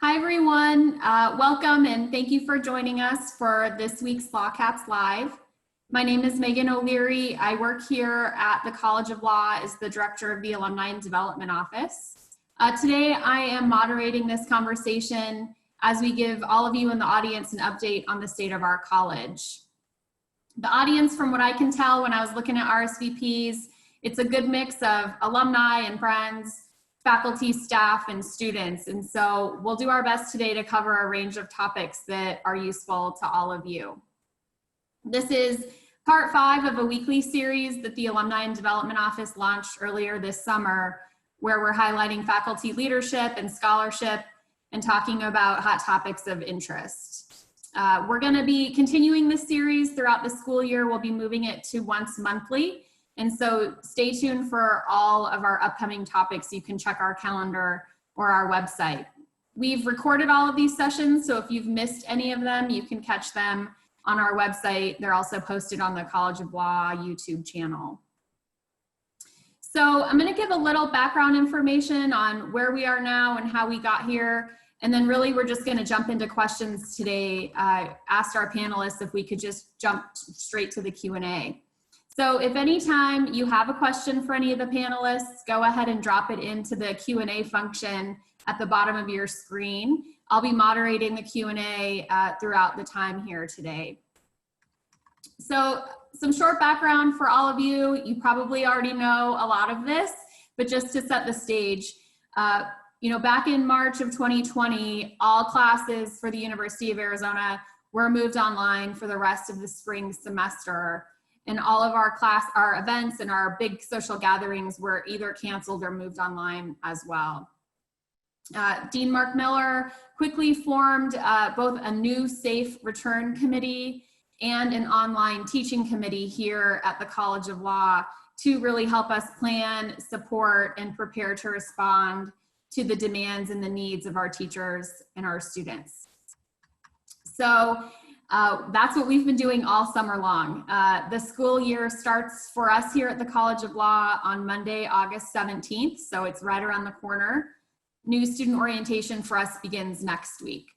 Hi, everyone. Welcome and thank you for joining us for this week's LawCats Live. My name is Megan O'Leary. I work here at the College of Law as the Director of the Alumni and Development Office. Today, I am moderating this conversation as we give all of you in the audience an update on the state of our college. The audience, from what I can tell when I was looking at RSVPs, it's a good mix of alumni and friends, faculty, staff, and students. And so we'll do our best today to cover a range of topics that are useful to all of you. This is part 5 of a weekly series that the Alumni and Development Office launched earlier this summer, where we're highlighting faculty leadership and scholarship and talking about hot topics of interest. We're gonna be continuing this series throughout the school year. We'll be moving it to once monthly. And so stay tuned for all of our upcoming topics. You can check our calendar or our website. We've recorded all of these sessions, so if you've missed any of them, you can catch them on our website. They're also posted on the College of Law YouTube channel. So I'm gonna give a little background information on where we are now and how we got here. And then really we're just gonna jump into questions today. I asked our panelists if we could just jump straight to the Q&A. So if anytime you have a question for any of the panelists, go ahead and drop it into the Q&A function at the bottom of your screen. I'll be moderating the Q&A throughout the time here today. So some short background for all of you. You probably already know a lot of this, but just to set the stage, back in March of 2020, all classes for the University of Arizona were moved online for the rest of the spring semester. And all of our events and our big social gatherings were either canceled or moved online as well. Dean Marc Miller quickly formed both a new safe return committee and an online teaching committee here at the College of Law to really help us plan, support, and prepare to respond to the demands and the needs of our teachers and our students. So that's what we've been doing all summer long. The school year starts for us here at the College of Law on Monday, August 17th, so it's right around the corner. New student orientation for us begins next week.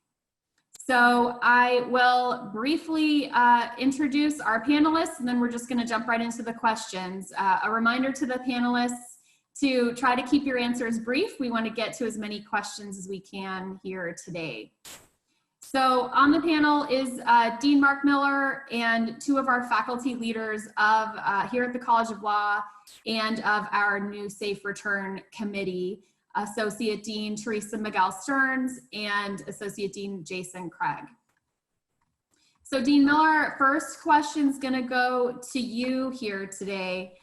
So I will briefly introduce our panelists, and then we're just gonna jump right into the questions. A reminder to the panelists to try to keep your answers brief. We want to get to as many questions as we can here today. So on the panel is Dean Marc Miller and 2 of our faculty leaders of here at the College of Law and of our new Safe Return Committee, Associate Dean Teresa Miguel-Stearns and Associate Dean Jason Kreag. So Dean Miller, first question's gonna go to you here today.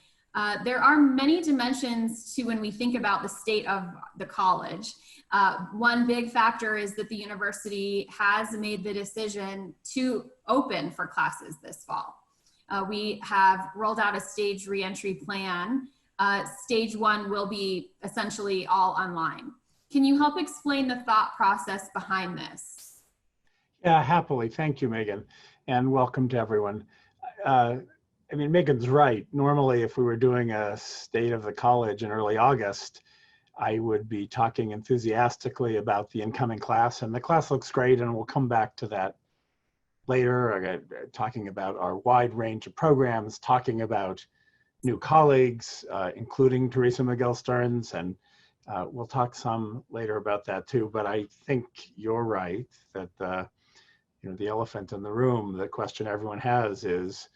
There are many dimensions to when we think about the state of the college. One big factor is that the university has made the decision to open for classes this fall. We have rolled out a staged reentry plan. Stage 1 will be essentially all online. Can you help explain the thought process behind this? Yeah, happily. Thank you, Megan, and welcome to everyone. I mean, Megan's right. Normally, if we were doing a state of the college in early August, I would be talking enthusiastically about the incoming class, and the class looks great, and we'll come back to that later, talking about our wide range of programs, talking about new colleagues, including Teresa Miguel-Stearns, and we'll talk some later about that too. But I think you're right that the elephant in the room, the question everyone has is,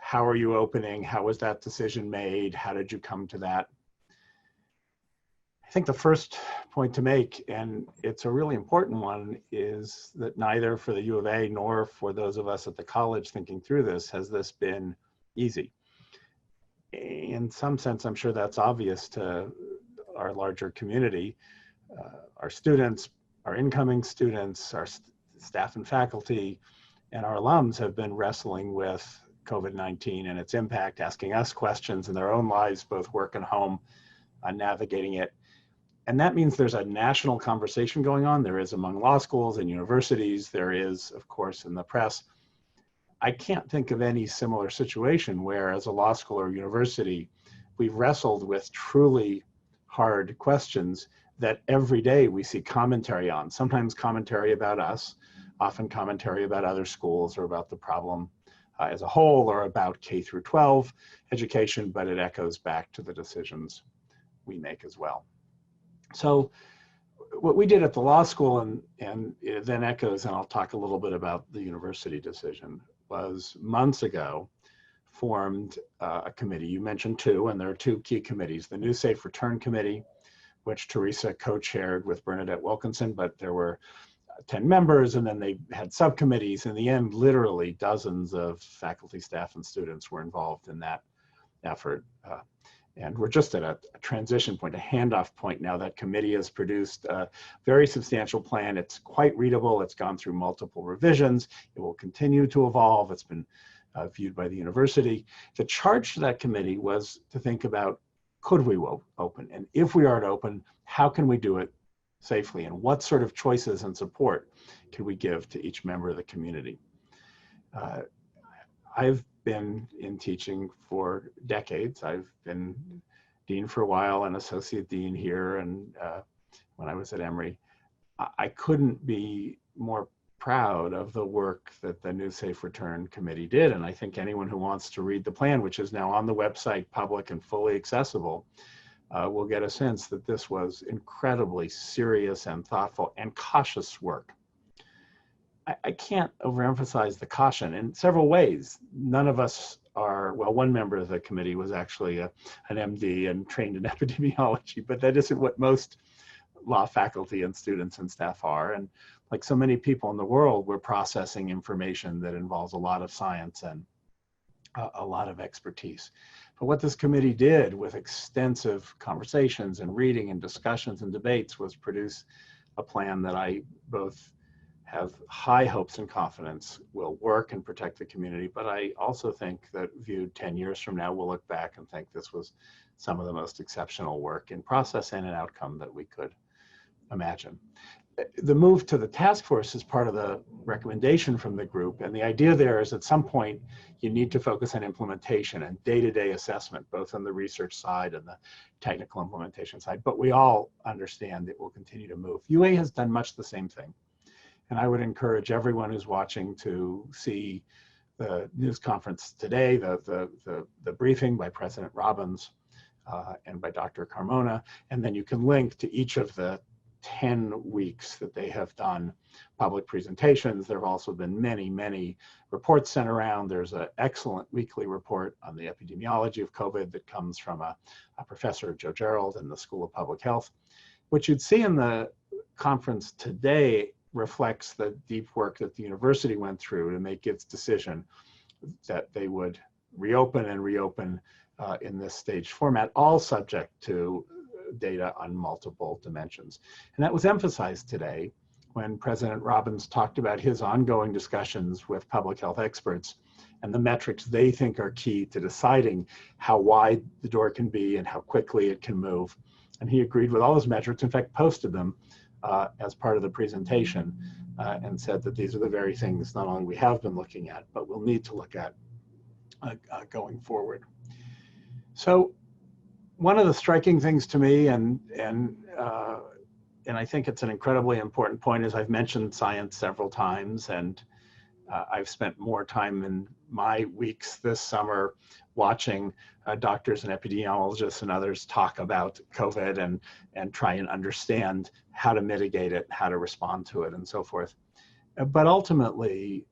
how are you opening? How was that decision made? How did you come to that? I think the first point to make, and it's a really important one, is that neither for the U of A nor for those of us at the college thinking through this has this been easy. In some sense, I'm sure that's obvious to our larger community. Our students, our incoming students, our staff and faculty, and our alums have been wrestling with COVID-19 and its impact, asking us questions in their own lives, both work and home, on navigating it. And that means there's a national conversation going on. There is among law schools and universities. There is, of course, in the press. I can't think of any similar situation where, as a law school or university, we've wrestled with truly hard questions that every day we see commentary on, sometimes commentary about us, often commentary about other schools or about the problem as a whole or about K through 12 education, but it echoes back to the decisions we make as well. So what we did at the law school, and it then echoes, and I'll talk a little bit about the university decision, was months ago formed a committee. You mentioned two, and there are two key committees. The New Safe Return Committee, which Teresa co-chaired with Bernadette Wilkinson, but there were 10 members, and then they had subcommittees. In the end, literally dozens of faculty, staff, and students were involved in that effort. And we're just at a transition point, a handoff point now. That committee has produced a very substantial plan. It's quite readable. It's gone through multiple revisions. It will continue to evolve. It's been viewed by the university. The charge to that committee was to think about, could we open? And if we are to open, how can we do it safely? And what sort of choices and support can we give to each member of the community? I've been in teaching for decades. I've been dean for a while and associate dean here, and when I was at Emory. I couldn't be more proud of the work that the New Safe Return Committee did, and I think anyone who wants to read the plan, which is now on the website, public and fully accessible, will get a sense that this was incredibly serious and thoughtful and cautious work. I can't overemphasize the caution in several ways. None of us are, well, one member of the committee was actually an MD and trained in epidemiology, but that isn't what most law faculty and students and staff are. And like so many people in the world, we're processing information that involves a lot of science and a lot of expertise. But what this committee did with extensive conversations and reading and discussions and debates was produce a plan that I both have high hopes and confidence will work and protect the community, but I also think that viewed 10 years from now, we'll look back and think this was some of the most exceptional work in process and an outcome that we could imagine. The move to the task force is part of the recommendation from the group, and the idea there is at some point you need to focus on implementation and day-to-day assessment, both on the research side and the technical implementation side, but we all understand it will continue to move. UA has done much the same thing. And I would encourage everyone who's watching to see the news conference today, the briefing by President Robbins and by Dr. Carmona, and then you can link to each of the 10 weeks that they have done public presentations. There have also been many, many reports sent around. There's an excellent weekly report on the epidemiology of COVID that comes from a professor, Joe Gerald, in the School of Public Health. What you'd see in the conference today reflects the deep work that the university went through to make its decision that they would reopen in this staged format, all subject to data on multiple dimensions. And that was emphasized today when President Robbins talked about his ongoing discussions with public health experts and the metrics they think are key to deciding how wide the door can be and how quickly it can move. And he agreed with all those metrics, in fact, posted them as part of the presentation and said that these are the very things not only we have been looking at, but we'll need to look at going forward. So one of the striking things to me, and I think it's an incredibly important point, is I've mentioned science several times, and I've spent more time in my weeks this summer watching doctors and epidemiologists and others talk about COVID and try and understand how to mitigate it, how to respond to it, and so forth. But ultimately,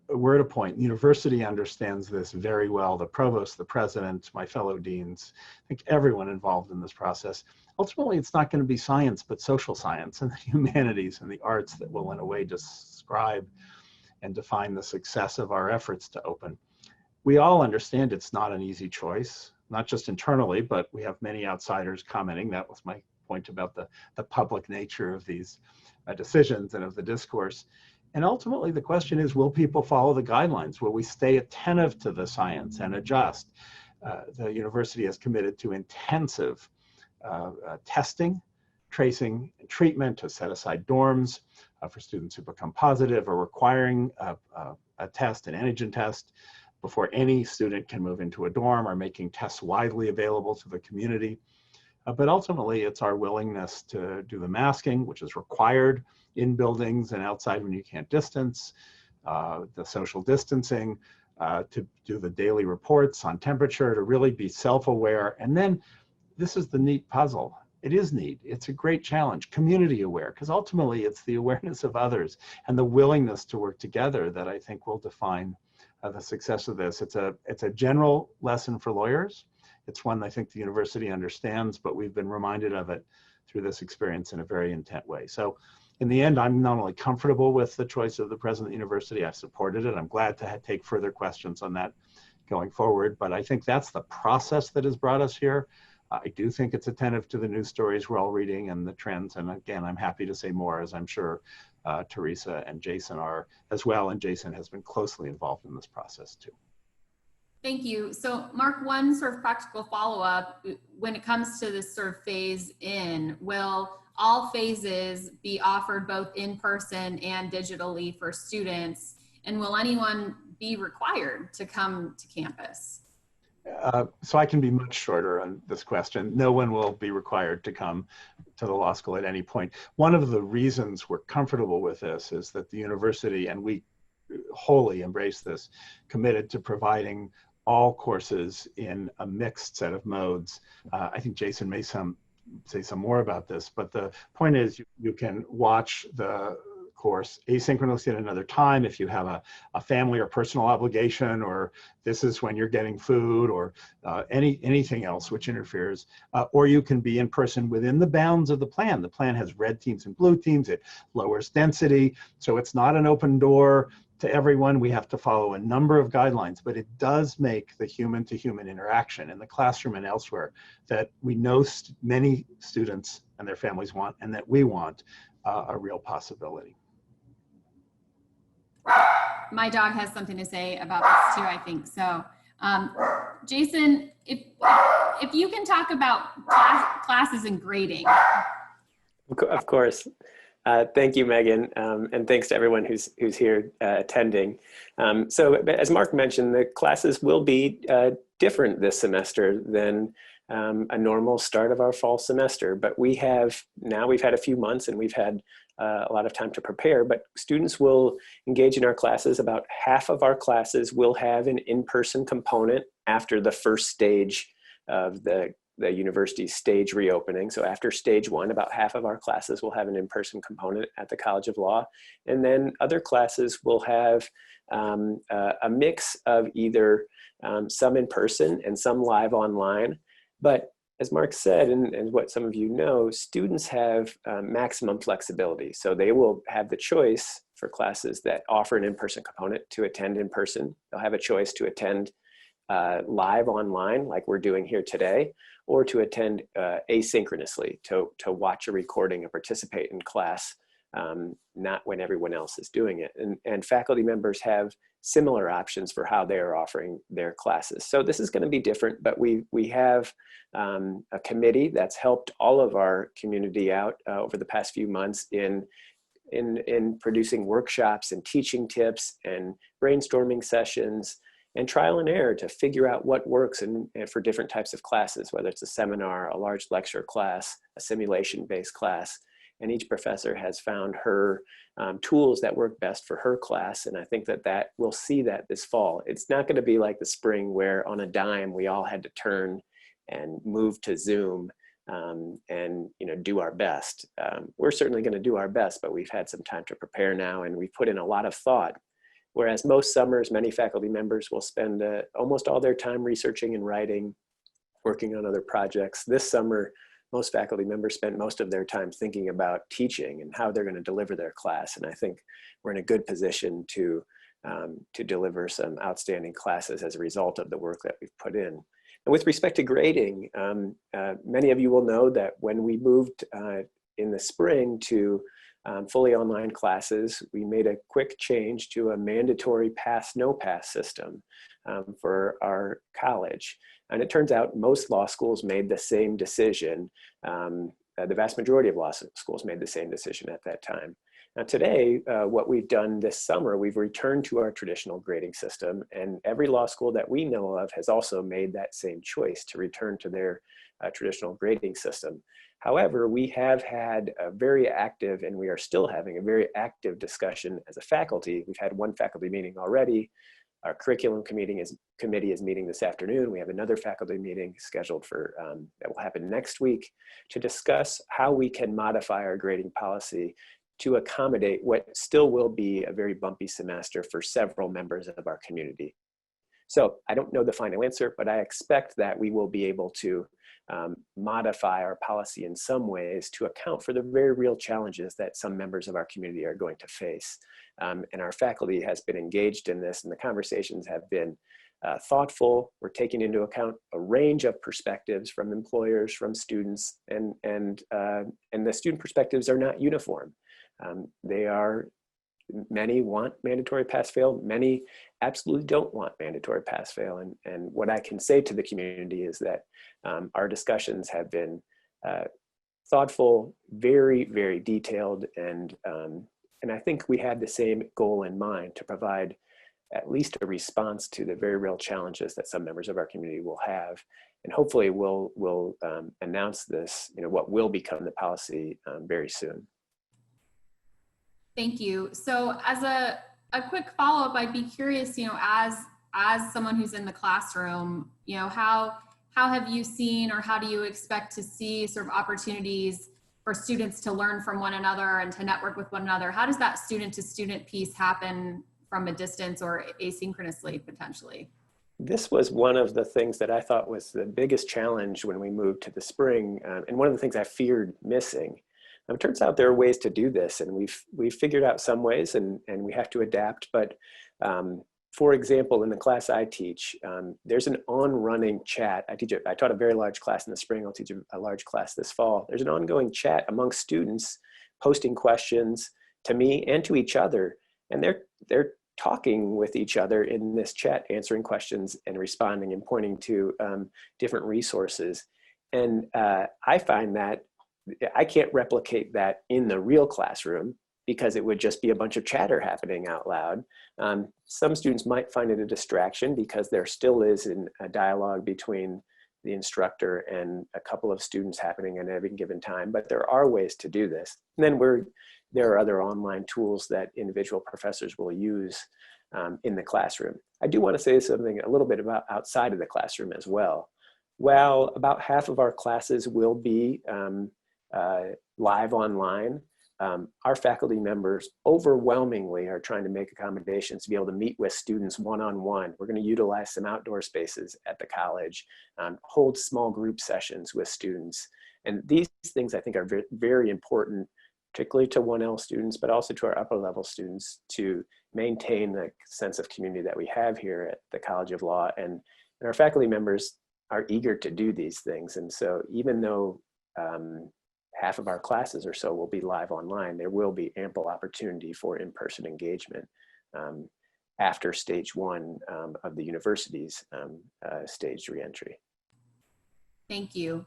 we're at a point, the university understands this very well, the provost, the president, my fellow deans, I think everyone involved in this process. Ultimately, it's not going to be science, but social science and the humanities and the arts that will, in a way, describe and define the success of our efforts to open. We all understand it's not an easy choice, not just internally, but we have many outsiders commenting. That was my point about the public nature of these decisions and of the discourse. And ultimately, the question is, will people follow the guidelines? Will we stay attentive to the science and adjust? The university has committed to intensive testing, tracing, and treatment to set aside dorms for students who become positive or requiring a test, an antigen test, before any student can move into a dorm, or making tests widely available to the community. But ultimately, it's our willingness to do the masking, which is required in buildings and outside when you can't distance, the social distancing, to do the daily reports on temperature, to really be self-aware. And then this is the neat puzzle. It is neat. It's a great challenge. Community aware, because ultimately it's the awareness of others and the willingness to work together that I think will define the success of this. It's a general lesson for lawyers. It's one I think the university understands, but we've been reminded of it through this experience in a very intent way. So in the end, I'm not only comfortable with the choice of the president of the university, I've supported it. I'm glad to take further questions on that going forward, but I think that's the process that has brought us here. I do think it's attentive to the news stories we're all reading and the trends. And again, I'm happy to say more, as I'm sure Teresa and Jason are as well. And Jason has been closely involved in this process too. Thank you. So Mark, one sort of practical follow-up, when it comes to this sort of phase in, will all phases be offered both in person and digitally for students? And will anyone be required to come to campus? So I can be much shorter on this question. No one will be required to come to the law school at any point. One of the reasons we're comfortable with this is that the university, and we wholly embrace this, committed to providing all courses in a mixed set of modes. I think Jason may say some more about this, but the point is you can watch the course asynchronously at another time if you have a family or personal obligation, or this is when you're getting food, or anything else which interferes, or you can be in person within the bounds of the plan. The plan has red teams and blue teams. It lowers density, so it's not an open door to everyone. We have to follow a number of guidelines, but it does make the human-to-human interaction in the classroom and elsewhere that we know many students and their families want, and that we want, a real possibility. My dog has something to say about this too, I think. So, Jason, if you can talk about classes and grading. Of course. Thank you, Megan, and thanks to everyone who's here attending. So as Mark mentioned, the classes will be different this semester than a normal start of our fall semester, but we've had a few months and we've had a lot of time to prepare, but students will engage in our classes. About half of our classes will have an in-person component after the first stage of the university's stage reopening. So after stage one, about half of our classes will have an in-person component at the College of Law. And then other classes will have a mix of either some in person and some live online. But as Mark said, and what some of you know, students have maximum flexibility. So they will have the choice for classes that offer an in-person component to attend in person. They'll have a choice to attend live online, like we're doing here today, or to attend asynchronously, to watch a recording and participate in class, not when everyone else is doing it. And faculty members have similar options for how they are offering their classes. So this is going to be different, but we have a committee that's helped all of our community out over the past few months in producing workshops and teaching tips and brainstorming sessions and trial and error to figure out what works and for different types of classes, whether it's a seminar, a large lecture class, a simulation-based class. And each professor has found her tools that work best for her class. And I think that we'll see that this fall. It's not going to be like the spring where on a dime we all had to turn and move to Zoom and do our best. We're certainly going to do our best, but we've had some time to prepare now, and we've put in a lot of thought. Whereas most summers, many faculty members will spend almost all their time researching and writing, working on other projects. This summer, most faculty members spent most of their time thinking about teaching and how they're going to deliver their class. And I think we're in a good position to deliver some outstanding classes as a result of the work that we've put in. And with respect to grading, many of you will know that when we moved in the spring to fully online classes, we made a quick change to a mandatory pass, no pass system for our college. And it turns out most law schools made the same decision. The vast majority of law schools made the same decision at that time. Now today, what we've done this summer, we've returned to our traditional grading system, and every law school that we know of has also made that same choice to return to their traditional grading system. However, we have had a very active, and we are still having a very active discussion as a faculty. We've had one faculty meeting already. Our curriculum committee is meeting this afternoon. We have another faculty meeting scheduled for that will happen next week to discuss how we can modify our grading policy to accommodate what still will be a very bumpy semester for several members of our community. So I don't know the final answer, but I expect that we will be able to modify our policy in some ways to account for the very real challenges that some members of our community are going to face. And our faculty has been engaged in this, and the conversations have been thoughtful. We're taking into account a range of perspectives from employers, from students, and the student perspectives are not uniform. Many want mandatory pass-fail, many absolutely don't want mandatory pass-fail. And what I can say to the community is that our discussions have been thoughtful, very, very detailed, and I think we had the same goal in mind, to provide at least a response to the very real challenges that some members of our community will have. And hopefully we'll announce this, what will become the policy very soon. Thank you. So as a quick follow-up, I'd be curious, as someone who's in the classroom, how have you seen, or how do you expect to see sort of opportunities for students to learn from one another and to network with one another? How does that student to student piece happen from a distance or asynchronously potentially? This was one of the things that I thought was the biggest challenge when we moved to the spring, and one of the things I feared missing. It turns out there are ways to do this, and we've figured out some ways, and we have to adapt. But for example, in the class I teach, there's an on-running chat. I taught a very large class in the spring. I'll teach a large class this fall. There's an ongoing chat among students, posting questions to me and to each other, and they're talking with each other in this chat, answering questions and responding and pointing to different resources. And I find that I can't replicate that in the real classroom, because it would just be a bunch of chatter happening out loud. Some students might find it a distraction, because there still is a dialogue between the instructor and a couple of students happening at any given time, but there are ways to do this. And then there are other online tools that individual professors will use in the classroom. I do want to say something a little bit about outside of the classroom as well. While about half of our classes will be live online, our faculty members overwhelmingly are trying to make accommodations to be able to meet with students one-on-one. We're going to utilize some outdoor spaces at the college, hold small group sessions with students. And these things I think are very, very important, particularly to 1L students, but also to our upper level students, to maintain the sense of community that we have here at the College of Law. And our faculty members are eager to do these things. And so even though half of our classes or so will be live online, there will be ample opportunity for in-person engagement after stage one of the university's staged reentry. Thank you.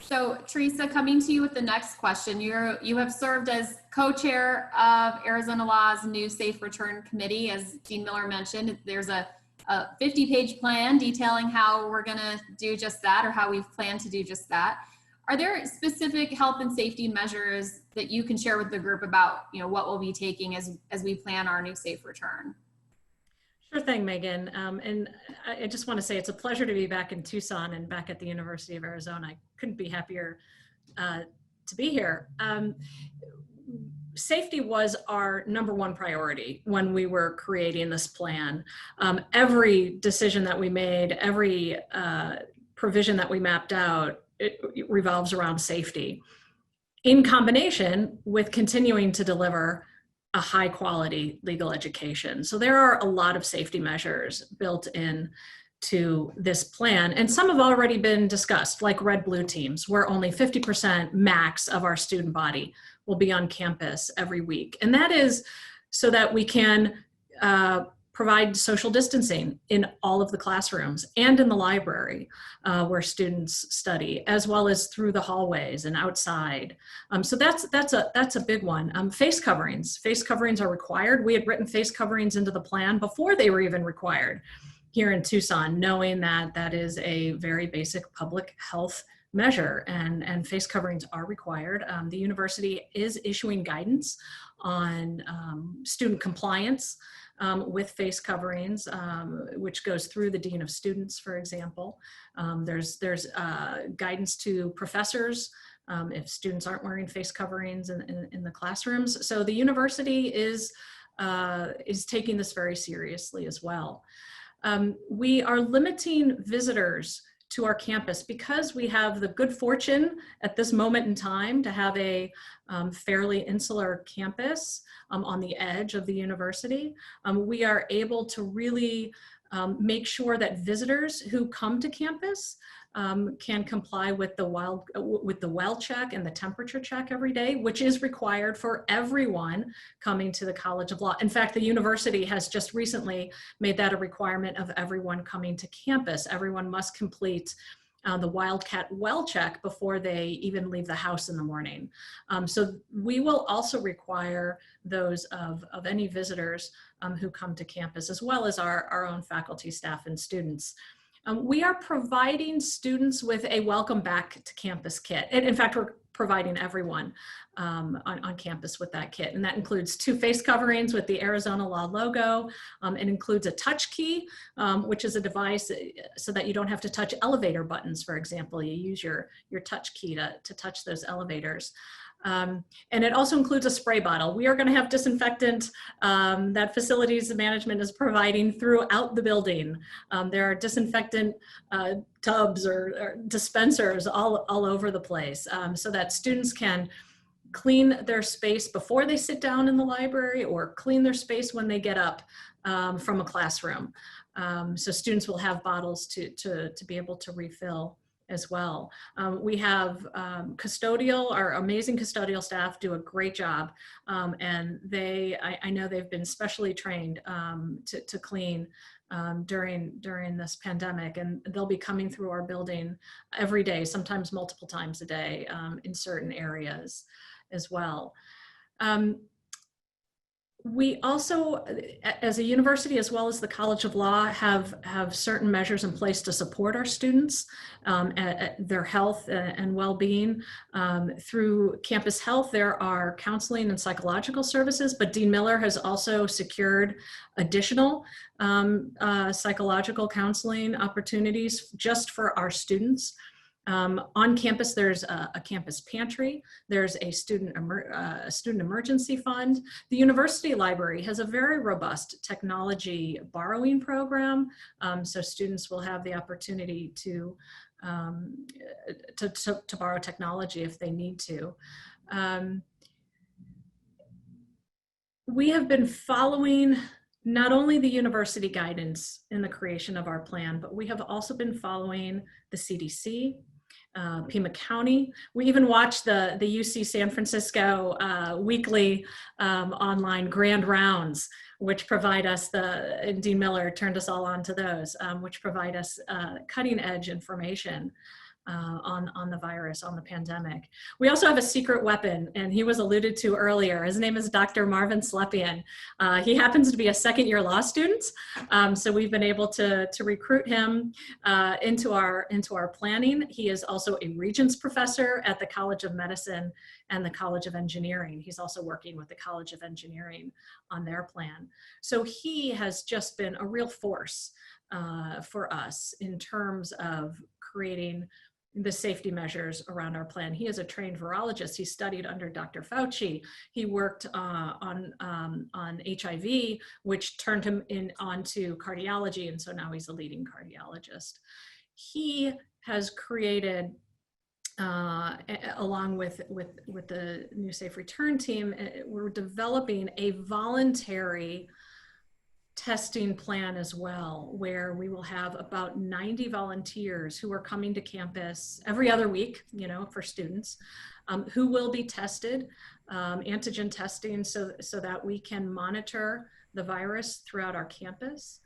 So Teresa, coming to you with the next question. You have served as co-chair of Arizona Law's new Safe Return Committee. As Dean Miller mentioned, there's a 50-page plan detailing how we're going to do just that, or how we've planned to do just that. Are there specific health and safety measures that you can share with the group about, what we'll be taking as we plan our new safe return? Sure thing, Megan. And I just want to say it's a pleasure to be back in Tucson and back at the University of Arizona. I couldn't be happier to be here. Safety was our #1 priority when we were creating this plan. Every decision that we made, every provision that we mapped out, it revolves around safety, in combination with continuing to deliver a high quality legal education. So there are a lot of safety measures built in to this plan, and some have already been discussed, like red-blue teams, where only 50% max of our student body will be on campus every week. And that is so that we can provide social distancing in all of the classrooms and in the library where students study, as well as through the hallways and outside. So that's a big one. Face coverings. Face coverings are required. We had written face coverings into the plan before they were even required. here in Tucson, knowing that that is a very basic public health measure, and face coverings are required. The university is issuing guidance on student compliance with face coverings, which goes through the Dean of Students, for example. There's guidance to professors if students aren't wearing face coverings in the classrooms. So the university is taking this very seriously as well. We are limiting visitors to our campus because we have the good fortune at this moment in time to have a fairly insular campus on the edge of the university. We are able to really make sure that visitors who come to campus can comply with the well check and the temperature check every day, which is required for everyone coming to the College of Law. In fact, the university has just recently made that a requirement of everyone coming to campus. Everyone must complete the Wildcat well check before they even leave the house in the morning. So we will also require those of any visitors who come to campus, as well as our own faculty, staff, and students. We are providing students with a welcome back to campus kit. And in fact, we're providing everyone on campus with that kit. And that includes 2 face coverings with the Arizona Law logo. It includes a touch key, which is a device so that you don't have to touch elevator buttons, for example. You use your touch key to touch those elevators. And it also includes a spray bottle. We are going to have disinfectant that facilities management is providing throughout the building. There are disinfectant tubs or dispensers all over the place so that students can clean their space before they sit down in the library or clean their space when they get up from a classroom. So students will have bottles to be able to refill as well. We have our amazing custodial staff do a great job, and I know they've been specially trained to clean during this pandemic, and they'll be coming through our building every day, sometimes multiple times a day in certain areas as well. We also, as a university, as well as the College of Law, have certain measures in place to support our students, their health and well-being. Through Campus Health, there are counseling and psychological services, but Dean Miller has also secured additional psychological counseling opportunities just for our students. On campus, there's a campus pantry. There's a student emergency fund. The university library has a very robust technology borrowing program, so students will have the opportunity to borrow technology if they need to. We have been following not only the university guidance in the creation of our plan, but we have also been following the CDC, Pima County. We even watched the UC San Francisco weekly online grand rounds, which provide us Dean Miller turned us all on to those, which provide us cutting edge information on the virus, on the pandemic. We also have a secret weapon, and he was alluded to earlier. His name is Dr. Marvin Slepian. He happens to be a second-year law student, so we've been able to recruit him into our planning. He is also a Regents professor at the College of Medicine and the College of Engineering. He's also working with the College of Engineering on their plan. So he has just been a real force for us in terms of creating the safety measures around our plan. He is a trained virologist. He studied under Dr. Fauci. He worked on HIV, which turned him onto cardiology, and so now he's a leading cardiologist. He has created, along with the new Safe Return team, we're developing a voluntary testing plan as well, where we will have about 90 volunteers who are coming to campus every other week, for students, who will be tested, antigen testing, so that we can monitor the virus throughout our campus.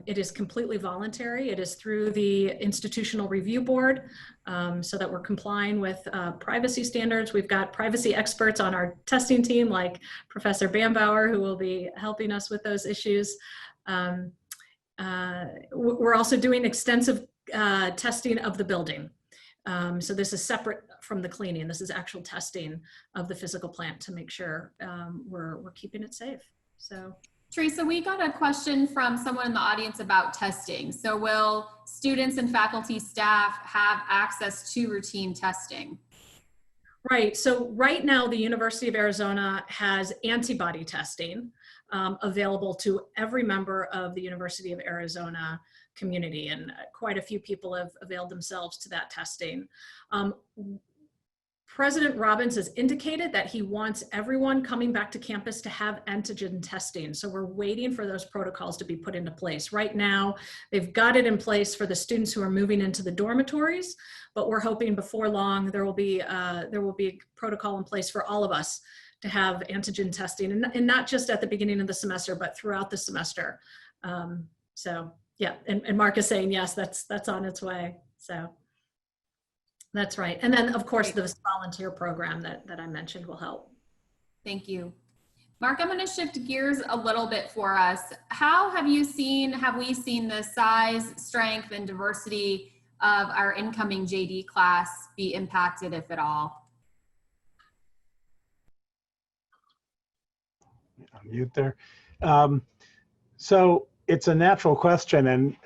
It is completely voluntary. It is through the Institutional Review Board, so that we're complying with privacy standards. We've got privacy experts on our testing team, like Professor Bambauer, who will be helping us with those issues. We're also doing extensive testing of the building. So this is separate from the cleaning. This is actual testing of the physical plant to make sure we're keeping it safe. So, Teresa, we got a question from someone in the audience about testing. So will students and faculty staff have access to routine testing? right. So right now, the University of Arizona has antibody testing available to every member of the University of Arizona community, and quite a few people have availed themselves to that testing. President Robbins has indicated that he wants everyone coming back to campus to have antigen testing. So we're waiting for those protocols to be put into place. Right now, they've got it in place for the students who are moving into the dormitories, but we're hoping before long there will be a protocol in place for all of us to have antigen testing, and not just at the beginning of the semester, but throughout the semester. So yeah, and Mark is saying yes, that's on its way. So. That's right. And then, of course, the volunteer program that I mentioned will help. Thank you. Mark, I'm going to shift gears a little bit for us. How have we seen the size, strength, and diversity of our incoming JD class be impacted, if at all? Unmute there. So it's a natural question, and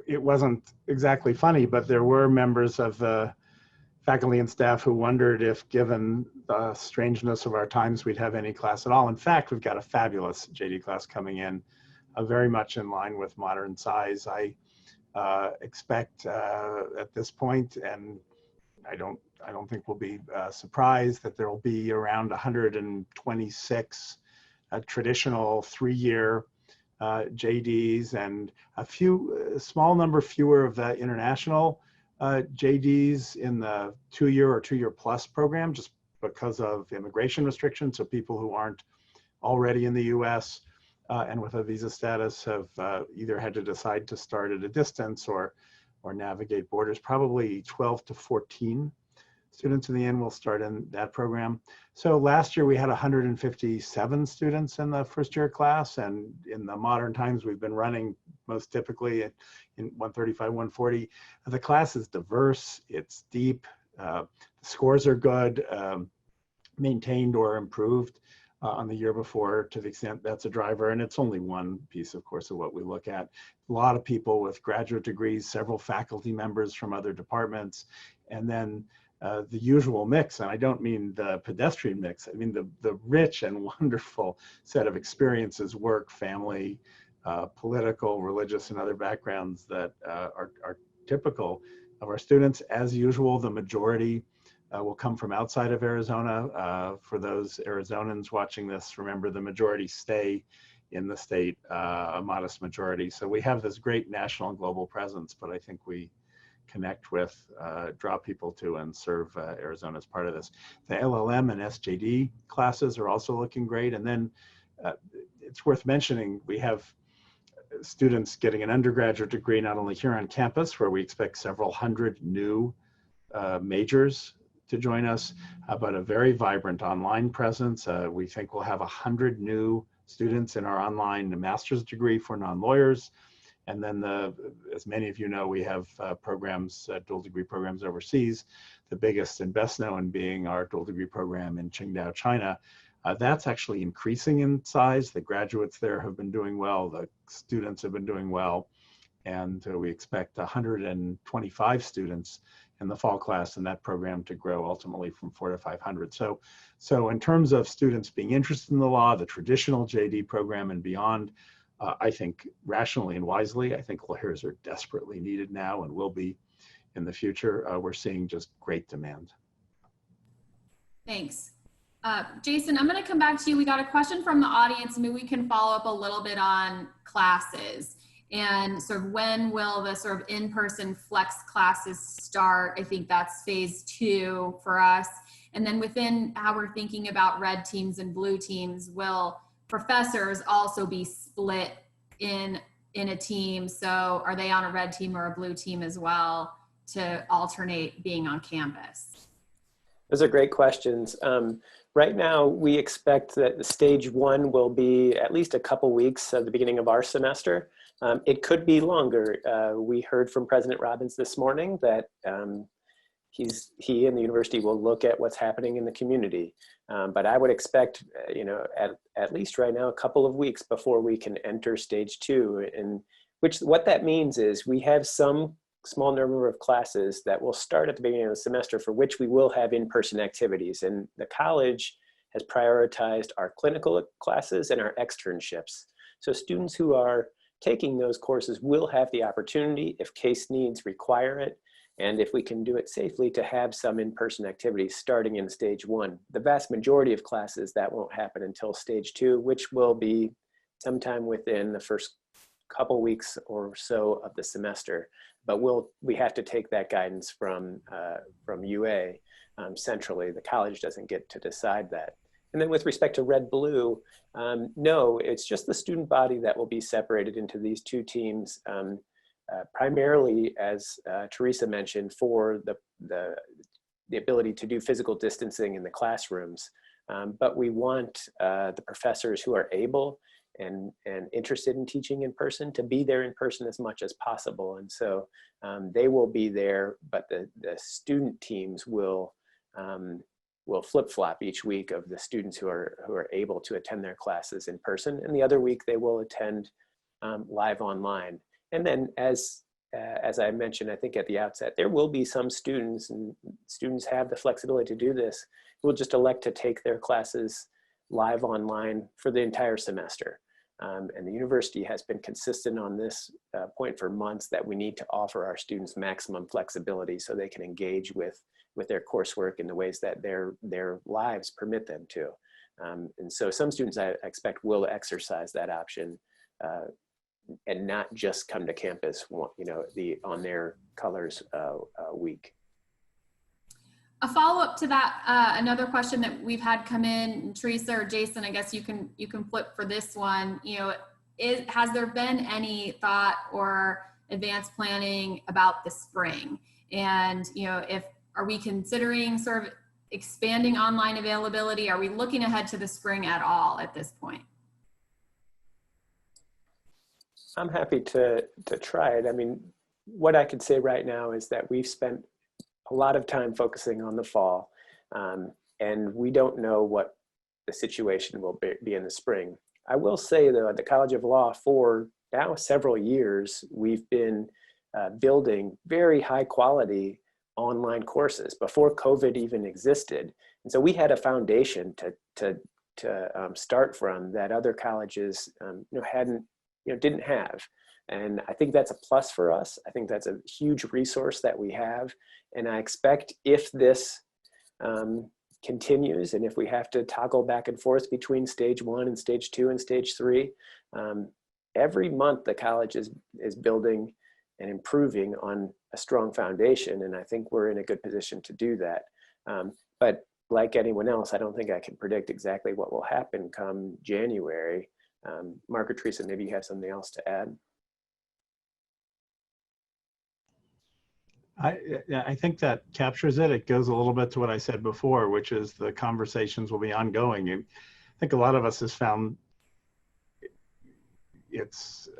it wasn't exactly funny, but there were members of the faculty and staff who wondered if, given the strangeness of our times, we'd have any class at all. In fact, we've got a fabulous JD class coming in, very much in line with modern size. I expect at this point, and I don't think we'll be surprised, that there will be around 126 traditional 3-year JDs, and a small number fewer of the international JDs in the 2-year or 2-year plus program, just because of immigration restrictions. So people who aren't already in the US and with a visa status have either had to decide to start at a distance or navigate borders. Probably 12 to 14 students in the end will start in that program. So last year we had 157 students in the first year class, and in the modern times we've been running most typically in 135, 140. The class is diverse, it's deep, the scores are good, maintained or improved on the year before, to the extent that's a driver, and it's only one piece, of course, of what we look at. A lot of people with graduate degrees, several faculty members from other departments, and then the usual mix, and I don't mean the pedestrian mix, I mean the rich and wonderful set of experiences, work, family, political, religious, and other backgrounds that are typical of our students. As usual, the majority will come from outside of Arizona. For those Arizonans watching this, remember the majority stay in the state, a modest majority. So we have this great national and global presence, but I think we connect with, draw people to, and serve Arizona as part of this. The LLM and SJD classes are also looking great. And then it's worth mentioning, we have students getting an undergraduate degree not only here on campus, where we expect several hundred new majors to join us, but a very vibrant online presence. We think we'll have 100 new students in our online master's degree for non-lawyers. And then, as many of you know, we have programs, dual degree programs overseas, the biggest and best known being our dual degree program in Qingdao, China. That's actually increasing in size. The graduates there have been doing well, the students have been doing well, and we expect 125 students in the fall class in that program to grow ultimately from 400 to 500. So in terms of students being interested in the law, the traditional JD program and beyond, I think rationally and wisely, I think lawyers are desperately needed now and will be in the future. We're seeing just great demand. Thanks. Jason, I'm going to come back to you. We got a question from the audience. Maybe we can follow up a little bit on classes and sort of when will the sort of in-person flex classes start? I think that's phase 2 for us. And then within how we're thinking about red teams and blue teams, will professors also be split in a team? So are they on a red team or a blue team as well to alternate being on campus? Those are great questions. Right now, we expect that the stage 1 will be at least a couple weeks at the beginning of our semester. It could be longer. We heard from President Robbins this morning that he and the university will look at what's happening in the community. But I would expect, at least right now, a couple of weeks before we can enter stage 2. And what that means is we have some small number of classes that will start at the beginning of the semester for which we will have in-person activities. And the college has prioritized our clinical classes and our externships. So students who are taking those courses will have the opportunity, if case needs require it, and if we can do it safely, to have some in-person activities starting in stage 1. The vast majority of classes, that won't happen until stage 2, which will be sometime within the first couple weeks or so of the semester. But we have to take that guidance from UA centrally. The college doesn't get to decide that. And then with respect to red-blue, no, it's just the student body that will be separated into these 2 teams, primarily, as Teresa mentioned, for the ability to do physical distancing in the classrooms. But we want the professors who are able and interested in teaching in person to be there in person as much as possible. And so they will be there, but the student teams will flip-flop each week of the students who are able to attend their classes in person, and the other week they will attend live online. And then as I mentioned, I think at the outset, there will be some students, and students have the flexibility to do this, who will just elect to take their classes live online for the entire semester. And the university has been consistent on this point for months, that we need to offer our students maximum flexibility so they can engage with their coursework in the ways that their lives permit them to. And so some students, I expect, will exercise that option and not just come to campus, on their colors week. A follow-up to that, another question that we've had come in, Teresa or Jason, I guess you can flip for this one. Has there been any thought or advanced planning about the spring? And are we considering sort of expanding online availability? Are we looking ahead to the spring at all at this point? I'm happy to try it. I mean, what I could say right now is that we've spent a lot of time focusing on the fall, and we don't know what the situation will be in the spring. I will say, though, at the College of Law, for now several years, we've been building very high quality online courses before COVID even existed. And so we had a foundation to start from that other colleges didn't have. And I think that's a plus for us. I think that's a huge resource that we have. And I expect, if this continues, and if we have to toggle back and forth between stage 1 and stage 2 and stage 3, every month the college is building and improving on a strong foundation. And I think we're in a good position to do that. But like anyone else, I don't think I can predict exactly what will happen come January. Mark or Teresa, maybe you have something else to add? I think that captures it. It goes a little bit to what I said before, which is the conversations will be ongoing. I think a lot of us has found it's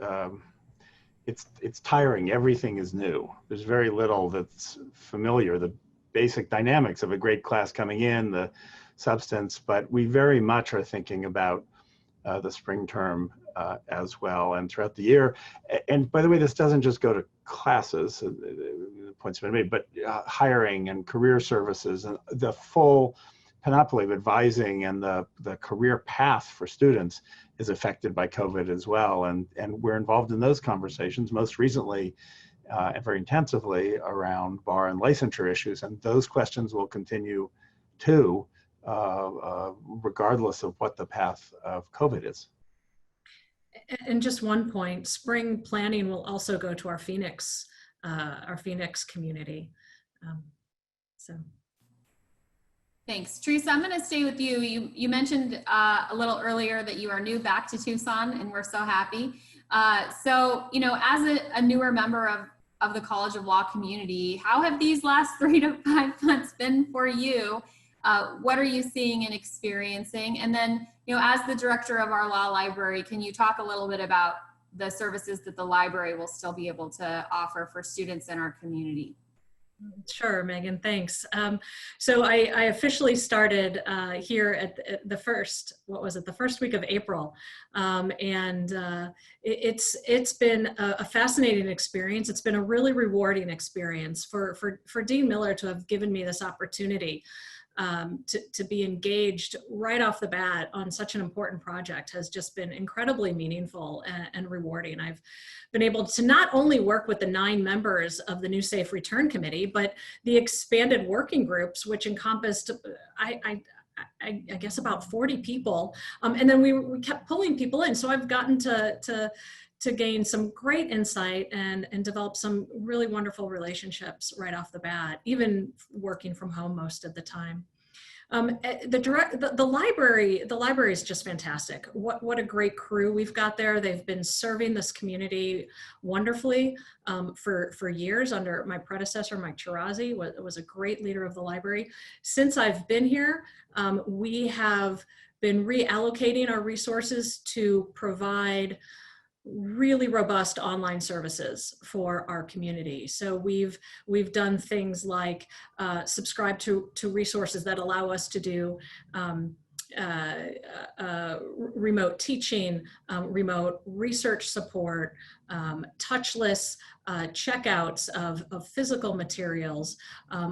tiring. Everything is new. There's very little that's familiar. The basic dynamics of a grade class coming in, the substance, but we very much are thinking about the spring term as well, and throughout the year. And by the way, this doesn't just go to classes, the points have been made, but hiring and career services and the full panoply of advising and the career path for students is affected by COVID as well. And we're involved in those conversations, most recently and very intensively, around bar and licensure issues. And those questions will continue too, regardless of what the path of COVID is. And just one point, spring planning will also go to our Phoenix community. Thanks. Teresa, I'm going to stay with you. You mentioned a little earlier that you are new back to Tucson, and we're so happy. So, as a newer member of the College of Law community, how have these last 3 to 5 months been for you? What are you seeing and experiencing? And then, as the director of our law library, can you talk a little bit about the services that the library will still be able to offer for students in our community? Sure, Megan, thanks. So I officially started here at the first, the first week of April. It's been a fascinating experience. It's been a really rewarding experience for Dean Miller to have given me this opportunity to be engaged right off the bat on such an important project has just been incredibly meaningful and rewarding. I've been able to not only work with the 9 members of the New Safe Return Committee, but the expanded working groups, which encompassed, I guess, about 40 people. And then we kept pulling people in. So I've gotten to gain some great insight and develop some really wonderful relationships right off the bat, even working from home most of the time. The library is just fantastic. What a great crew we've got there. They've been serving this community wonderfully for years under my predecessor, Mike Chirazi, was a great leader of the library. Since I've been here, we have been reallocating our resources to provide really robust online services for our community. So we've done things like subscribe to resources that allow us to do remote teaching, remote research support, touchless checkouts of physical materials.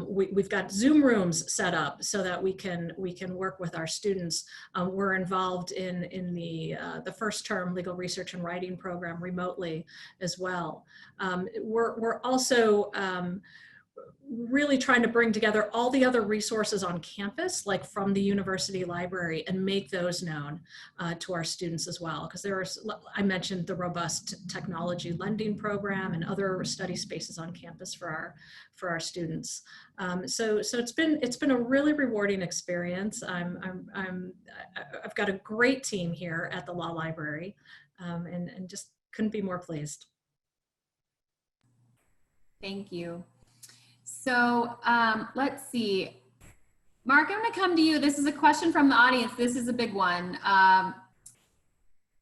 We've got Zoom rooms set up so that we can work with our students. We're involved in the first term legal research and writing program remotely as well. We're also really trying to bring together all the other resources on campus, like from the university library, and make those known to our students as well. Because I mentioned the robust technology lending program and other study spaces on campus for our students. So it's been a really rewarding experience. I've got a great team here at the law library, and just couldn't be more pleased. Thank you. So let's see. Mark, I'm going to come to you. This is a question from the audience. This is a big one.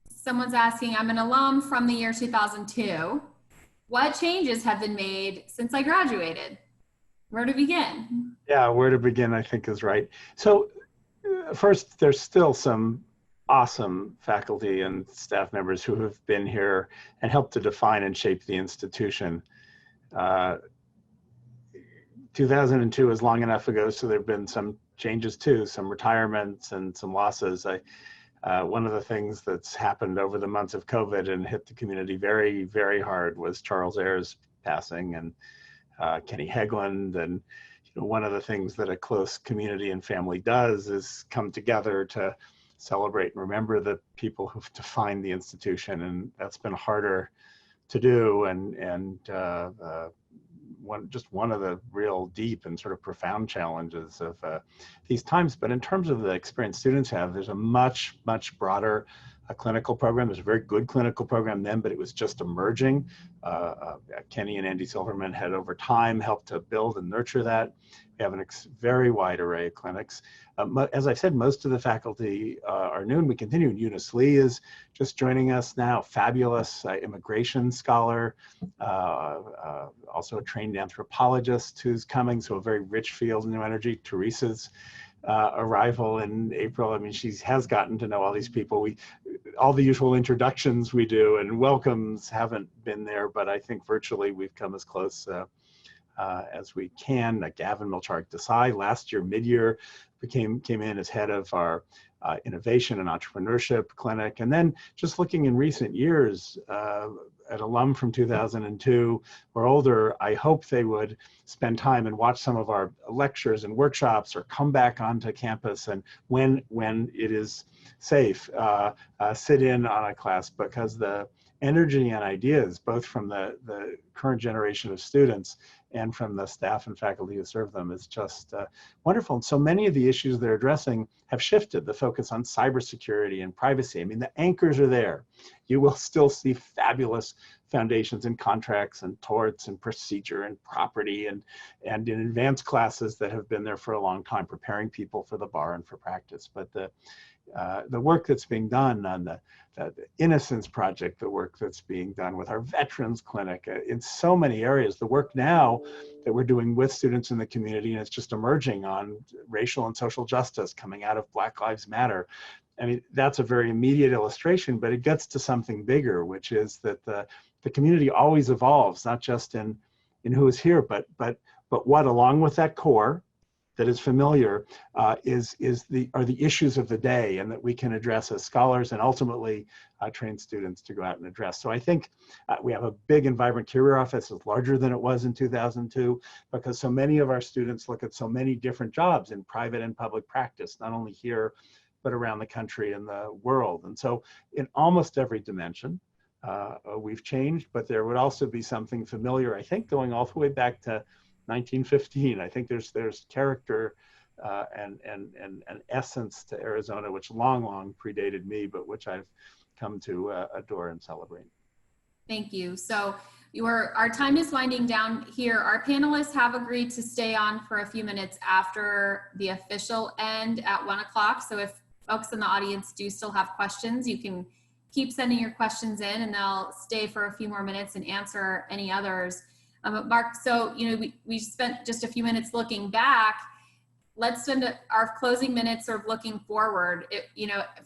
Someone's asking, I'm an alum from the year 2002. What changes have been made since I graduated? Where to begin? Yeah, where to begin, I think, is right. So first, there's still some awesome faculty and staff members who have been here and helped to define and shape the institution. 2002 is long enough ago, so there have been some changes too, some retirements and some losses. One of the things that's happened over the months of COVID and hit the community very, very hard was Charles Ayers passing, and Kenny Hegland. And one of the things that a close community and family does is come together to celebrate and remember the people who've defined the institution, and that's been harder to do. One of the real deep and sort of profound challenges of these times. But in terms of the experience students have, there's a much, much broader clinical program. There's a very good clinical program then, but it was just emerging. Kenny and Andy Silverman had over time helped to build and nurture that. We have a very wide array of clinics. As I said, most of the faculty are new, and we continue. Eunice Lee is just joining us now, fabulous immigration scholar, also a trained anthropologist who's coming, so a very rich field of new energy. Teresa's arrival in April. I mean, she has gotten to know all these people. All the usual introductions we do and welcomes haven't been there, but I think virtually we've come as close as we can. Gavin Milchark Desai last year, mid-year, came in as head of our innovation and entrepreneurship clinic. And then just looking in recent years, an alum from 2002 or older, I hope they would spend time and watch some of our lectures and workshops or come back onto campus, and when it is safe, sit in on a class, because the energy and ideas, both from the current generation of students and from the staff and faculty who serve them, is just wonderful. And so many of the issues they're addressing have shifted. The focus focus on cybersecurity and privacy. I mean, the anchors are there. You will still see fabulous foundations in contracts and torts and procedure and property and in advanced classes that have been there for a long time, preparing people for the bar and for practice. But the work that's being done on the Innocence Project, the work that's being done with our Veterans Clinic, in so many areas, the work now that we're doing with students in the community, and it's just emerging on racial and social justice coming out of Black Lives Matter. I mean, that's a very immediate illustration, but it gets to something bigger, which is that the community always evolves, not just in who is here, but what, along with that core that is familiar, are the issues of the day, and that we can address as scholars and ultimately train students to go out and address. So I think we have a big and vibrant career office. It's larger than it was in 2002 because so many of our students look at so many different jobs in private and public practice, not only here, but around the country and the world. And so in almost every dimension, we've changed, but there would also be something familiar, I think, going all the way back to 1915. I think there's character and an essence to Arizona, which long predated me, but which I've come to adore and celebrate. Thank you. So our time is winding down here. Our panelists have agreed to stay on for a few minutes after the official end at 1 o'clock. So if folks in the audience do still have questions, you can keep sending your questions in and they'll stay for a few more minutes and answer any others. Mark, so we spent just a few minutes looking back. Let's spend our closing minutes sort of looking forward.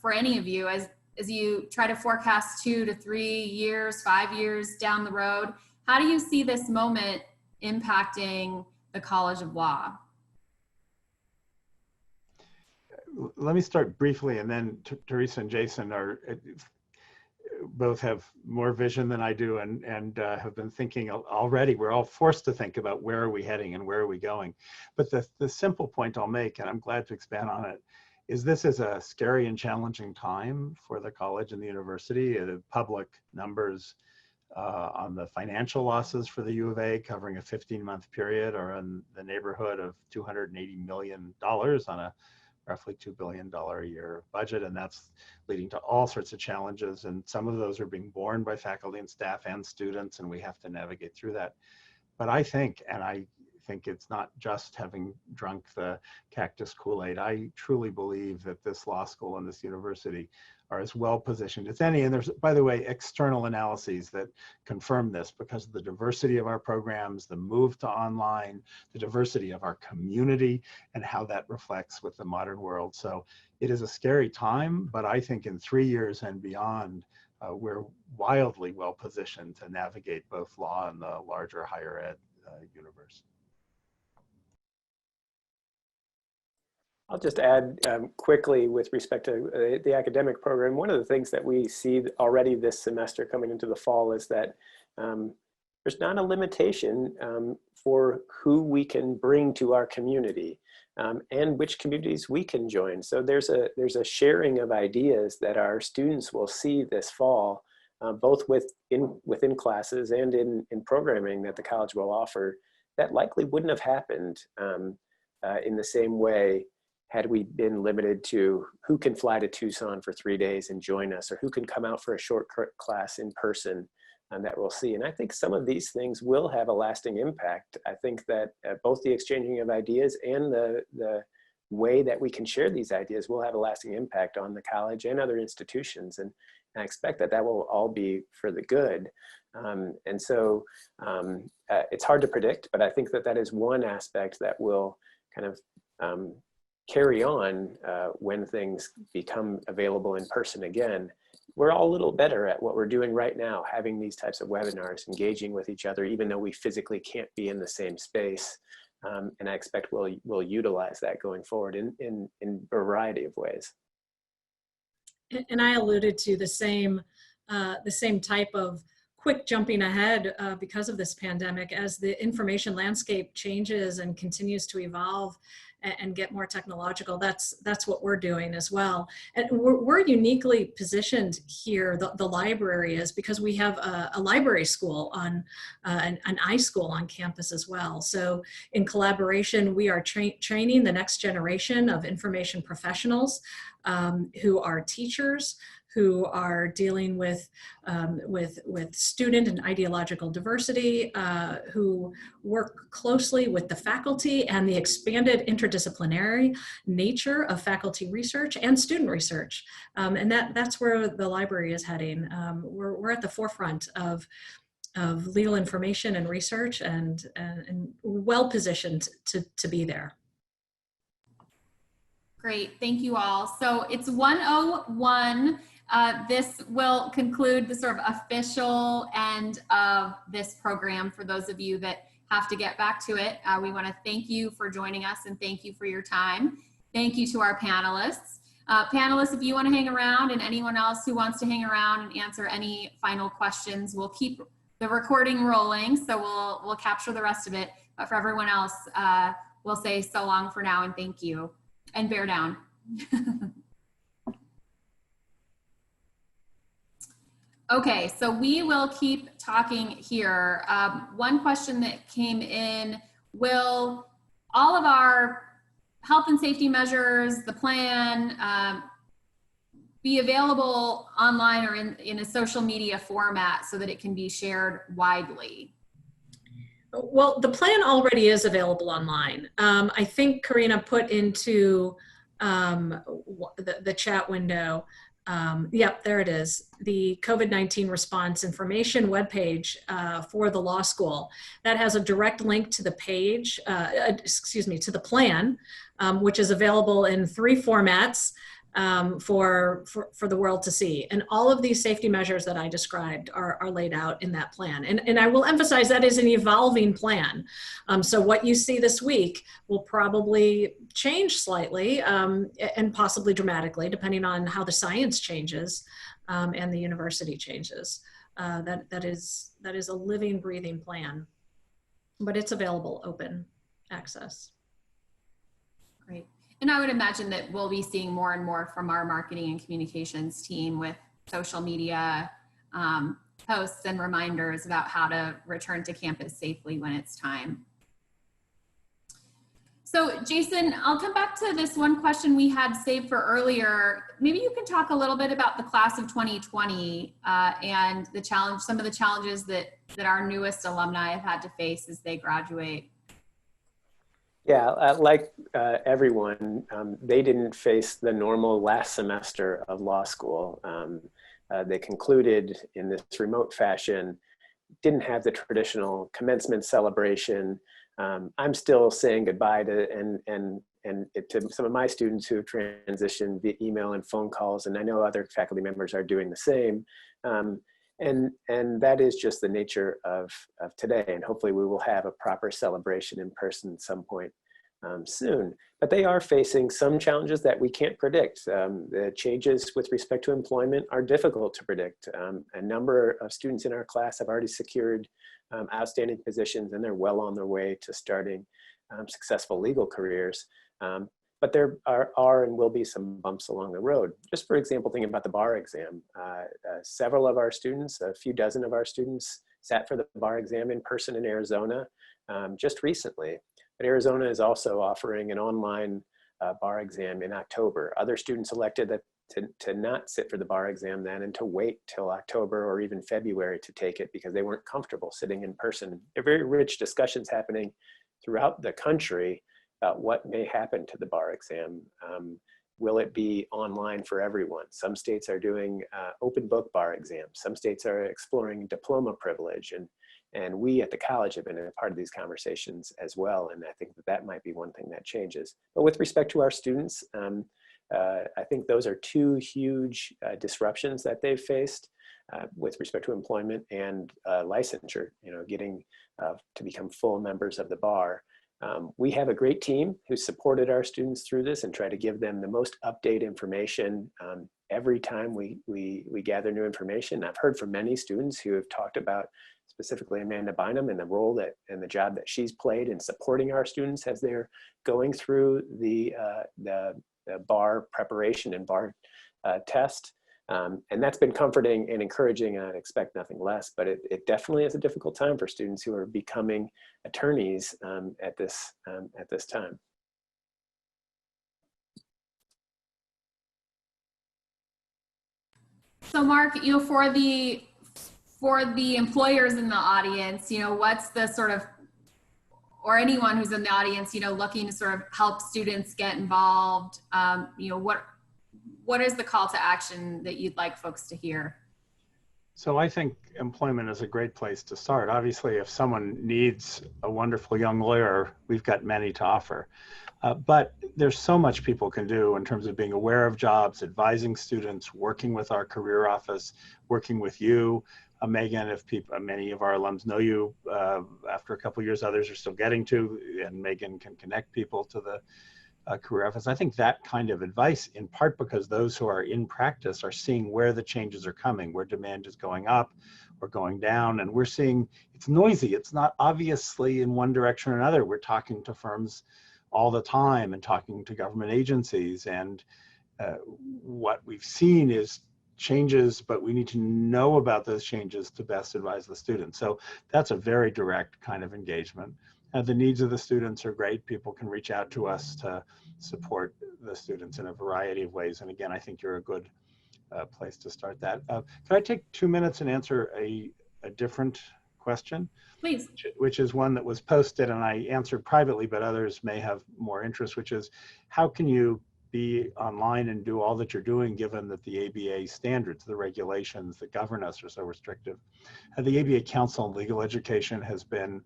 For any of you, as you try to forecast 2 to 3 years, 5 years down the road, how do you see this moment impacting the College of Law? Let me start briefly, and then Teresa and Jason both have more vision than I do and have been thinking already. We're all forced to think about where are we heading and where are we going. But the simple point I'll make, and I'm glad to expand on it, is this is a scary and challenging time for the college and the university. The public numbers on the financial losses for the U of A covering a 15-month period are in the neighborhood of $280 million on a roughly $2 billion a year budget, and that's leading to all sorts of challenges, and some of those are being borne by faculty and staff and students, and we have to navigate through that. But I think it's not just having drunk the cactus Kool-Aid. I truly believe that this law school and this university are as well positioned as any. And there's, by the way, external analyses that confirm this because of the diversity of our programs, the move to online, the diversity of our community, and how that reflects with the modern world. So it is a scary time, but I think in 3 years and beyond, we're wildly well positioned to navigate both law and the larger higher ed universe. I'll just add quickly with respect to the academic program. One of the things that we see already this semester coming into the fall is that there's not a limitation for who we can bring to our community and which communities we can join. So there's a sharing of ideas that our students will see this fall, both within classes and in programming that the college will offer, that likely wouldn't have happened in the same way had we been limited to who can fly to Tucson for 3 days and join us, or who can come out for a short class in person that we'll see. And I think some of these things will have a lasting impact. I think that both the exchanging of ideas and the way that we can share these ideas will have a lasting impact on the college and other institutions. And I expect that will all be for the good. And so it's hard to predict, but I think that is one aspect that will kind of carry on when things become available in person again. We're all a little better at what we're doing right now, having these types of webinars, engaging with each other, even though we physically can't be in the same space. And I expect we'll utilize that going forward in a variety of ways. And I alluded to the same type of quick jumping ahead because of this pandemic, as the information landscape changes and continues to evolve, and get more technological, that's what we're doing as well. And we're uniquely positioned here, the library is, because we have a library school on an iSchool on campus as well. So in collaboration, we are training the next generation of information professionals who are teachers, who are dealing with student and ideological diversity, who work closely with the faculty and the expanded interdisciplinary nature of faculty research and student research. And that's where the library is heading. We're at the forefront of legal information and research, and well positioned to be there. Great, thank you all. So it's 1:01. This will conclude the sort of official end of this program. For those of you that have to get back to it, we want to thank you for joining us and thank you for your time. Thank you to our panelists. Panelists, if you want to hang around, and anyone else who wants to hang around and answer any final questions, we'll keep the recording rolling, so we'll capture the rest of it. But for everyone else, we'll say so long for now and thank you. And bear down. Okay, so we will keep talking here. One question that came in: will all of our health and safety measures, the plan, be available online or in a social media format so that it can be shared widely? Well, the plan already is available online. I think Karina put into the chat window, yep, there it is, the COVID-19 response information webpage for the law school. That has a direct link to the page, to the plan, which is available in 3 formats for the world to see. And all of these safety measures that I described are laid out in that plan. And I will emphasize that is an evolving plan. So what you see this week will probably change slightly and possibly dramatically, depending on how the science changes and the university changes. That is a living, breathing plan, but it's available, open access. Great. And I would imagine that we'll be seeing more and more from our marketing and communications team with social media posts and reminders about how to return to campus safely when it's time. So Jason, I'll come back to this one question we had saved for earlier. Maybe you can talk a little bit about the class of 2020 and the challenge, some of the challenges that our newest alumni have had to face as they graduate. Yeah, like everyone, they didn't face the normal last semester of law school. They concluded in this remote fashion, didn't have the traditional commencement celebration. I'm still saying goodbye to to some of my students who have transitioned via email and phone calls, and I know other faculty members are doing the same. And that is just the nature of today. And hopefully we will have a proper celebration in person at some point soon. But they are facing some challenges that we can't predict. The changes with respect to employment are difficult to predict. A number of students in our class have already secured outstanding positions, and they're well on their way to starting successful legal careers. But there are and will be some bumps along the road. Just for example, thinking about the bar exam, several of our students, a few dozen of our students, sat for the bar exam in person in Arizona just recently. But Arizona is also offering an online bar exam in October. Other students elected to not sit for the bar exam then and to wait till October or even February to take it because they weren't comfortable sitting in person. There are very rich discussions happening throughout the country about what may happen to the bar exam. Will it be online for everyone? Some states are doing open book bar exams. Some states are exploring diploma privilege. And we at the college have been a part of these conversations as well. And I think that might be one thing that changes. But with respect to our students, I think those are 2 huge disruptions that they've faced with respect to employment and licensure, getting to become full members of the bar. We have a great team who supported our students through this and try to give them the most up-to-date information every time we gather new information. I've heard from many students who have talked about specifically Amanda Bynum and the role and the job that she's played in supporting our students as they're going through the bar preparation and bar test. And that's been comforting and encouraging, and I'd expect nothing less, but it definitely is a difficult time for students who are becoming attorneys at this time. So Mark, for the employers in the audience, what's the sort of, or anyone who's in the audience, looking to sort of help students get involved, what is the call to action that you'd like folks to hear? So I think employment is a great place to start. Obviously, if someone needs a wonderful young lawyer, we've got many to offer. But there's so much people can do in terms of being aware of jobs, advising students, working with our career office, working with you. Megan, if many of our alums know you, after a couple of years, others are still getting to, and Megan can connect people to the career office. I think that kind of advice, in part because those who are in practice are seeing where the changes are coming, where demand is going up or going down, and we're seeing it's noisy. It's not obviously in one direction or another. We're talking to firms all the time and talking to government agencies, and what we've seen is changes, but we need to know about those changes to best advise the students. So that's a very direct kind of engagement. The needs of the students are great. People can reach out to us to support the students in a variety of ways. And again, I think you're a good place to start that. Can I take 2 minutes and answer a different question? Please. Which is one that was posted and I answered privately, but others may have more interest, which is how can you be online and do all that you're doing given that the ABA standards, the regulations that govern us are so restrictive? The ABA Council on Legal Education has been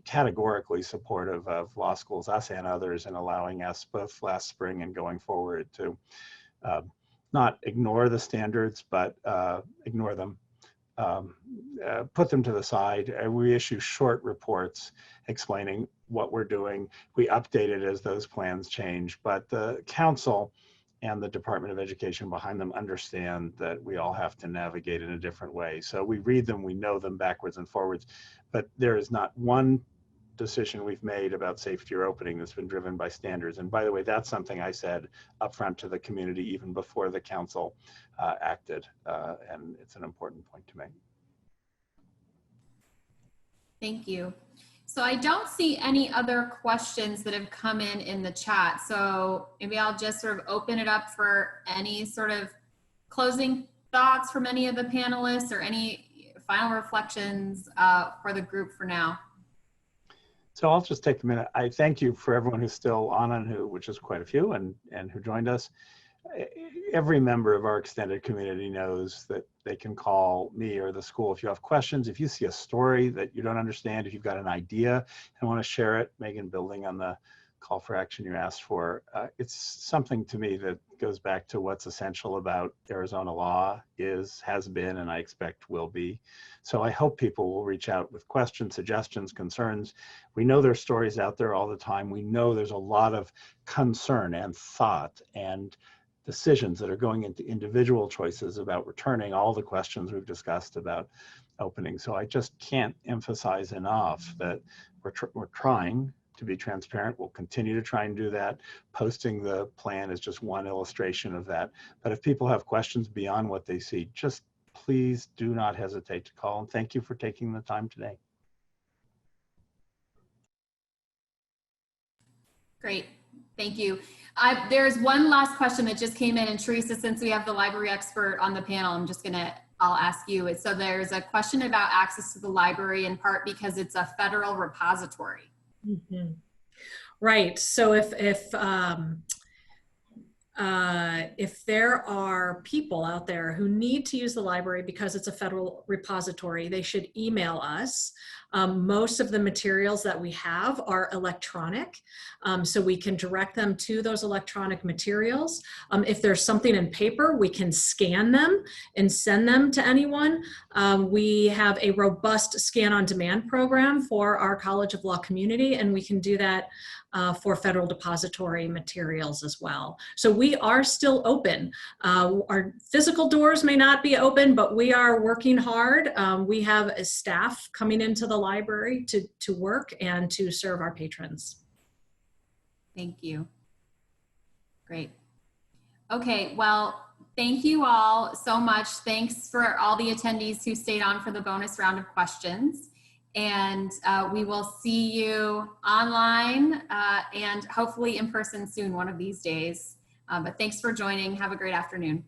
categorically supportive of law schools, us and others, in allowing us both last spring and going forward to not ignore the standards, but ignore them, put them to the side. We issue short reports explaining what we're doing. We update it as those plans change, but the council and the Department of Education behind them understand that we all have to navigate in a different way. So we read them, we know them backwards and forwards, but there is not one decision we've made about safety or opening that's been driven by standards. And by the way, that's something I said upfront to the community even before the council acted, and it's an important point to make. Thank you. So I don't see any other questions that have come in the chat. So maybe I'll just sort of open it up for any sort of closing thoughts from any of the panelists or any final reflections for the group for now. So I'll just take a minute. I thank you for everyone who's still on and who, which is quite a few, and who joined us. Every member of our extended community knows that they can call me or the school if you have questions. If you see a story that you don't understand, if you've got an idea and want to share it, Megan, building on the call for action you asked for, it's something to me that goes back to what's essential about Arizona law has been, and I expect will be. So I hope people will reach out with questions, suggestions, concerns. We know there's stories out there all the time. We know there's a lot of concern and thought and decisions that are going into individual choices about returning all the questions we've discussed about opening. So I just can't emphasize enough that we're trying to be transparent. We'll continue to try and do that. Posting the plan is just one illustration of that. But if people have questions beyond what they see, just please do not hesitate to call. And thank you for taking the time today. Great, thank you. There's one last question that just came in, and Teresa, since we have the library expert on the panel, I'll ask you. So there's a question about access to the library, in part because it's a federal repository. Mm-hmm. Right. So if there are people out there who need to use the library because it's a federal repository, they should email us. Most of the materials that we have are electronic, so we can direct them to those electronic materials. If there's something in paper, we can scan them and send them to anyone. We have a robust scan-on-demand program for our College of Law community, and we can do that for federal depository materials as well. So we we are still open. Our physical doors may not be open, but we are working hard. We have a staff coming into the library to work and to serve our patrons. Thank you. Great. Okay, well, thank you all so much. Thanks for all the attendees who stayed on for the bonus round of questions. And we will see you online and hopefully in person soon one of these days. But thanks for joining. Have a great afternoon.